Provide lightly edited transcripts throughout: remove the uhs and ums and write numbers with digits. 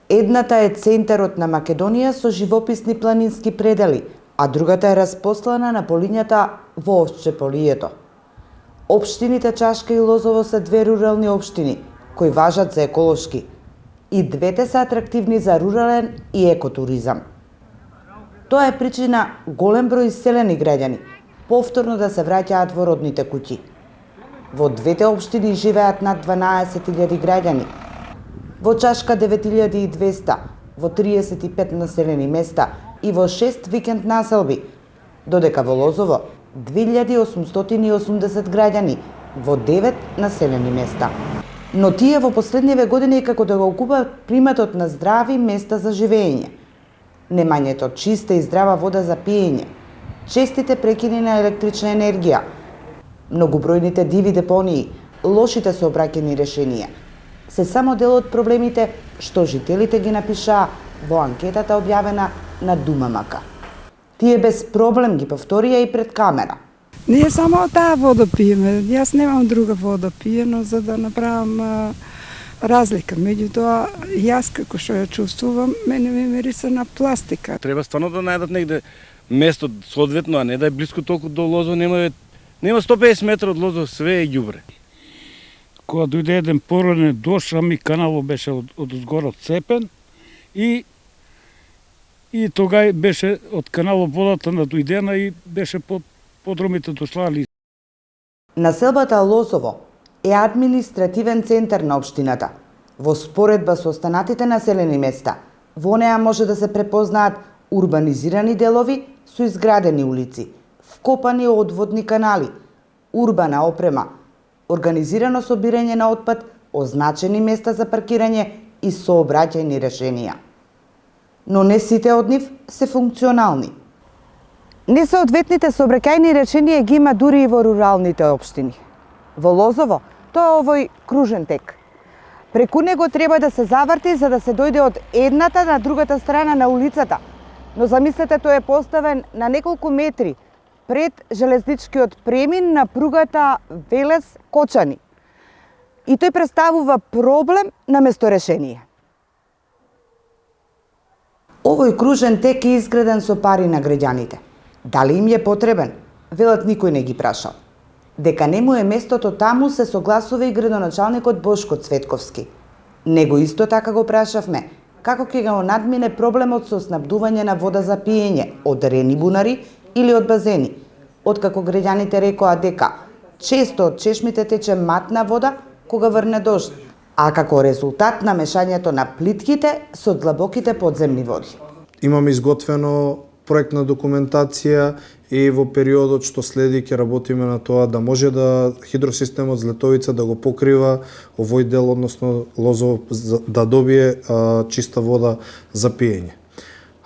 Едната е центарот на Македонија со живописни планински предели, а другата е распослана на полињата во Овчеполието. Општините Чашка и Лозово се две рурални општини, кои важат за еколошки. И двете се атрактивни за рурален и екотуризам. Тоа е причина голем број иселени граѓани повторно да се враќаат во родните куќи. Во двете општини живеат над 12.000 граѓани. Во Чашка 9.200, во 35 населени места и во 6 викенд населби, додека во Лозово 2.880 граѓани во 9 населени места. Но тие во последниве години како да го окупат приматот на здрави места за живење. Немањето чиста и здрава вода за пиење, честите прекини на електрична енергија, многобројните диви депонии, лошите сообраќајни решенија се само дел од проблемите што жителите ги напишаа во анкетата објавена на Думамака. Тие без проблем ги повторија и пред камера. Ние само таа вода пиеме. Јас немам друга вода пиено за да направам разлика. Меѓутоа, јас како што ја чувствувам, мене ми мириса на пластика. Треба стварно да најдат негде место соодветно, а не да е близко толку до Лозово. Нема 150 метра од Лозово, све е ѓубре. Кога дојде еден пореден дожд, ами каналот беше од згора цепен и тога беше од каналот водата надојдена и беше подромите дошлали. Населбата Лозово е административен центар на општината. Во споредба со останатите населени места, во неа може да се препознаат урбанизирани делови со изградени улици, вкопани одводни канали, урбана опрема, организирано собирање на отпад, означени места за паркирање и сообраќајни решенија. Но не сите од нив се функционални. Несоодветните сообраќајни решенија ги има дури и во руралните општини. Во Лозово тоа е овој кружен тек. Преку него треба да се заврти за да се дојде од едната на другата страна на улицата. Но замислете, тој е поставен на неколку метри пред железничкиот премин на пругата Велес-Кочани. И тој представува проблем наместо решение. Овој кружен тек е изграден со пари на граѓаните. Дали им е потребен? Велат никој не ги прашал. Дека не му е местото таму се согласува и градоначалникот Бошко Цветковски. Него исто така го прашавме како ќе го надмине проблемот со снабдување на вода за пиење од рени бунари или од базени, откако граѓаните рекоа дека често од чешмите тече матна вода кога врне дожд, а како резултат на мешањето на плитките со длабоките подземни води. Имаме изготвено проектна документација и во периодот што следи ќе работиме на тоа да може да хидросистемот Злетовица да го покрива овој дел, односно Лозово да добие чиста вода за пиење.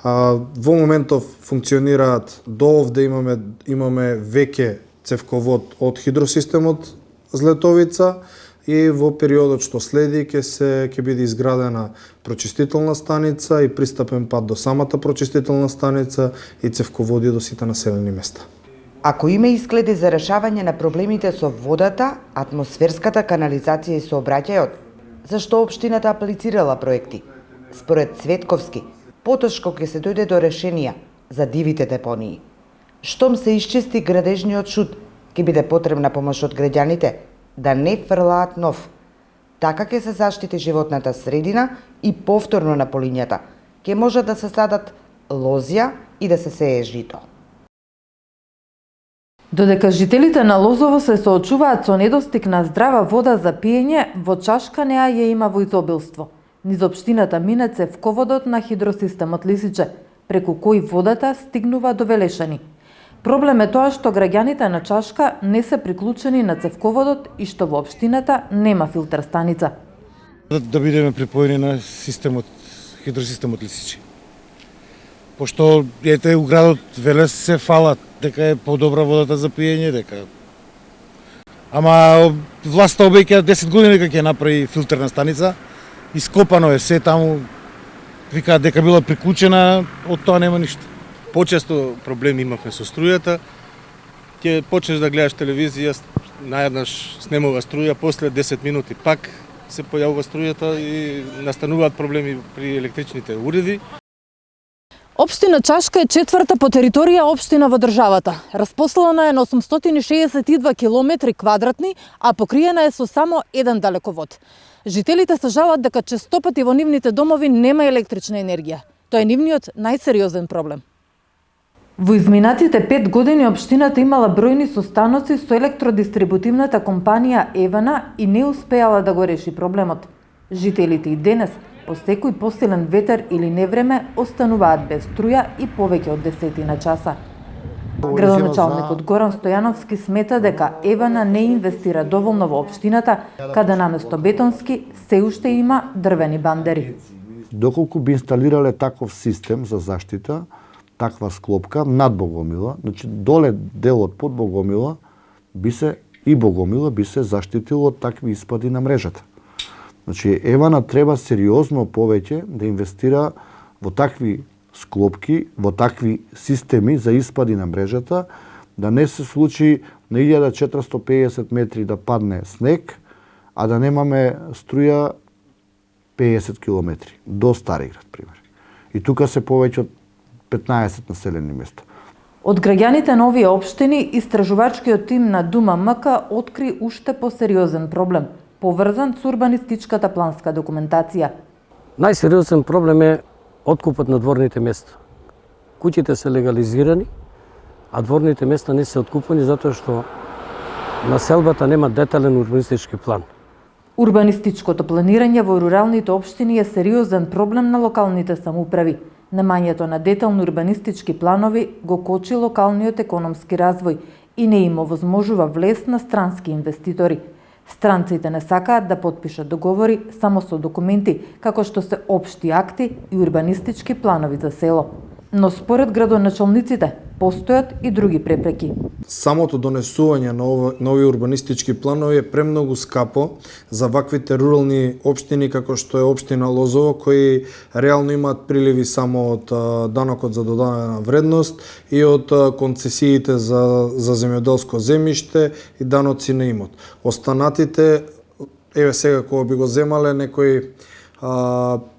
Во моментов функционираат до овде имаме веќе цевковод од хидросистемот Злетовица и во периодот што следи ќе биде изградена прочистителна станица и пристапен пат до самата прочистителна станица и цевководи до сите населени места. Ако има изгледи за решавање на проблемите со водата, атмосферската канализација и сообраќајот, зашто општината аплицирала проекти? Според Цветковски, потешко ќе се дојде до решенија за дивите депонии. Штом се исчисти градежниот шут, ќе биде потребна помош од граѓаните да не фрлаат нов. Така ќе се заштити животната средина и повторно на полињата ќе може да се садат лозја и да се сее жито. Додека жителите на Лозово се соочуваат со недостиг на здрава вода за пиење, во Чашка неа ја има во изобилство. Низ општината мине цевководот на хидросистемот Лисиче, преку кој водата стигнува до Велешани. Проблем е тоа што граѓаните на Чашка не се приклучени на цевководот и што во општината нема филтер станица. Да бидеме припоени на хидросистемот Лисиче. Пошто ете у градот Велес се фалат дека е подобра водата за пиење, дека ама власта обеќа 10 години дека ќе направи филтерна станица, ископано е се таму, викаат дека била приклучена, од тоа нема ништо. Почесто проблеми имавме со струјата. Ќе почнеш да гледаш телевизија, наеднаш снемува струја, после 10 минути пак се појавува струјата и настануваат проблеми при електричните уреди. Општина Чашка е четврта по територија општина во државата. Распослана е на 862 километри квадратни, а покриена е со само еден далековод. Жителите се жалат дека честопати во нивните домови нема електрична енергија. Тоа е нивниот најсериозен проблем. Во изминатите 5 години општината имала бројни состаноци со електродистрибутивната компанија Евана и не успеала да го реши проблемот. Жителите и денес, по секој посилен ветер или невреме, остануваат без струја и повеќе од 10 часа. Градоначалникот Горан Стојановски смета дека Евана не инвестира доволно во општината, каде наместо бетонски се уште има дрвени бандери. Доколку би инсталирале таков систем за заштита, таква склопка над Богомила, значи доле делот под Богомила Богомила би се заштитило од такви испади на мрежата. Значи Евана треба сериозно повеќе да инвестира во такви склопки, во такви системи за испади на мрежата, да не се случи на 1450 метри да падне снег, а да немаме струја 50 километри до Стариград, пример. И тука се повеќе од 15 населени места. Од граѓаните на овие општини, истражувачкиот тим на Дума МК откри уште посериозен проблем, поврзан со урбанистичката планска документација. Најсериозен проблем е откупот на дворните места. Куќите се легализирани, а дворните места не се откупени затоа што населбата нема детален урбанистички план. Урбанистичкото планирање во руралните општини е сериозен проблем на локалните самоуправи. Немањето на детални урбанистички планови го кочи локалниот економски развој и не им овозможува влез на странски инвеститори. Странците не сакаат да потпишат договори само со документи, како што се општи акти и урбанистички планови за село. Но според градоначалниците, постојат и други препреки. Самото донесување на овие урбанистички планови е премногу скапо за ваквите рурални општини како што е општина Лозово, кои реално имаат приливи само од данокот за додадена вредност и од концесиите за земјоделско земјиште и даноци на имот. Останатите, еве сега кога би го земале некој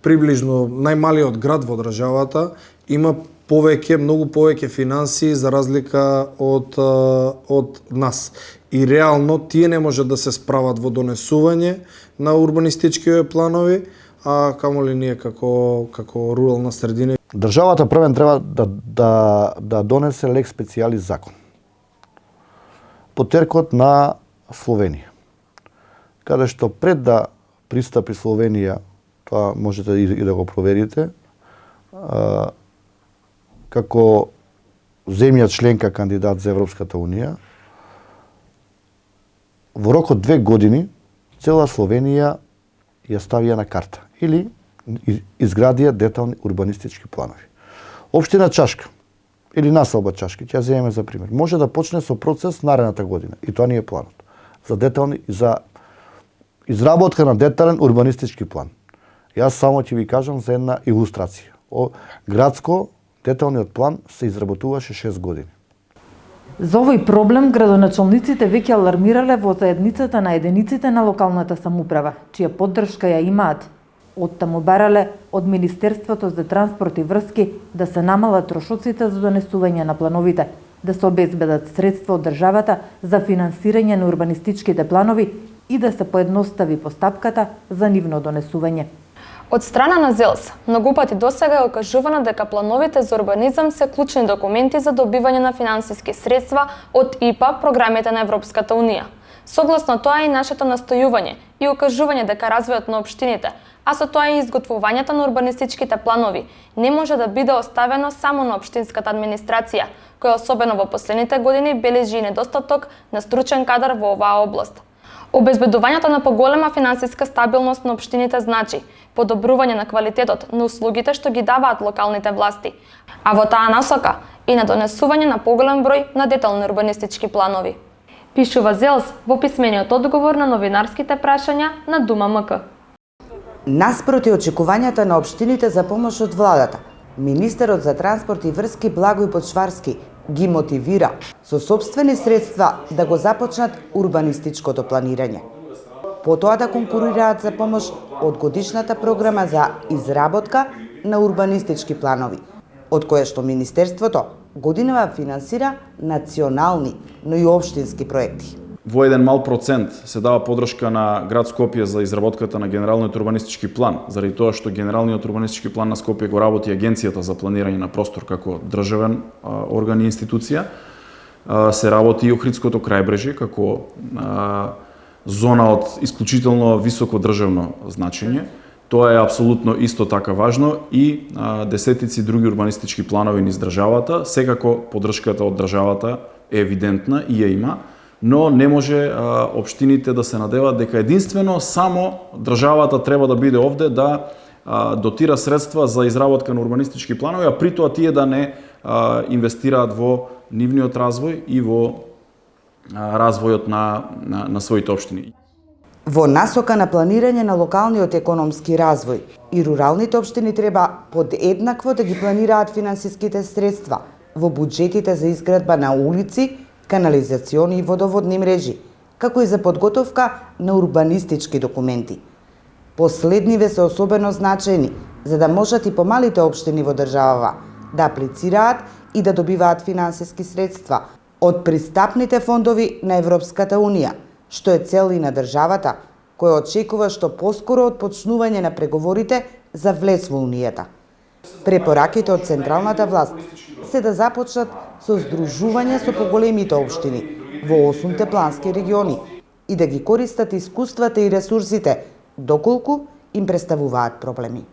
приближно најмалиот град во државата, има многу повеќе финансии за разлика од нас. И реално тие не може да се справат во донесување на урбанистички планови, а камоли ние како рурална средина. Државата првен треба да донесе лекс специјалис закон. По теркот на Словенија. Каде што пред да пристапи Словенија, тоа можете и да го проверите, како земја членка кандидат за Европската Унија, во рок од 2 години цела Словенија ја ставија на карта или изградија детални урбанистички планови. Општина Чашка или населба Чашки, ќе ја земеме за пример, може да почне со процес наредната година и тоа ни е планот за изработка на детален урбанистички план. Јас само ќе ви кажам за една илустрација. Градско деталниот план се изработуваше 6 години. За овој проблем градоначалниците веќе алармирале во заедницата на единиците на локалната самоуправа, чија поддршка ја имаат. Оттаму барале од Министерството за транспорт и врски да се намалат трошоците за донесување на плановите, да се обезбедат средства од државата за финансирање на урбанистичките планови и да се поедностави постапката за нивно донесување. Од страна на ЗЕЛС, многу пати досега е окажувано дека плановите за урбанизам се клучни документи за добивање на финансиски средства од ИПА, програмите на Европската Унија. Согласно тоа и нашето настојување и окажување дека развојот на општините, а со тоа и изготвувањето на урбанистичките планови, не може да биде оставено само на општинската администрација, која особено во последните години бележи недостаток на стручен кадар во оваа област. Обезбедувањето на поголема финансиска стабилност на општините значи подобрување на квалитетот на услугите што ги даваат локалните власти, а во таа насока и на донесување на поголем број на детални урбанистички планови. Пишува ЗЕЛС во писмениот одговор на новинарските прашања на Дума МК. Наспроти очекувањата на општините за помош од владата, министерот за транспорт и врски Благој Почварски ги мотивира со сопствени средства да го започнат урбанистичкото планирање. потоа да конкурираат за помош од годишната програма за изработка на урбанистички планови, од кое што Министерството годинава финансира национални, но и општински проекти. Во еден мал процент се дава подршка на град Скопје за изработката на генералниот урбанистички план, заради тоа што генералниот урбанистички план на Скопје го работи Агенцијата за планирање на простор како државен орган и институција. Се работи и Охридското крајбрежје како зона од исклучително високо државно значење. Тоа е апсолутно исто така важно и десетици други урбанистички планови низ државата. Секако поддршката од државата е евидентна и ја има, но не може општините да се надеват дека единствено само државата треба да биде овде да дотира средства за изработка на урбанистички планови, а при тоа тие да не инвестираат во нивниот развој и во развојот на своите општини. Во насока на планирање на локалниот економски развој и руралните општини треба подеднакво да ги планираат финансиските средства во буџетите за изградба на улици, канализациони и водоводни мрежи, како и за подготовка на урбанистички документи. Последниве се особено значени за да можат и помалите општини во државава да аплицираат и да добиваат финансиски средства од пристапните фондови на Европската Унија, што е цел и на државата, која очекува што поскоро од почнување на преговорите за влез во Унијата. Препораките од централната власт се да започнат со здружување со поголемите општини во 8 плански региони и да ги користат искуствата и ресурсите доколку им представуваат проблеми.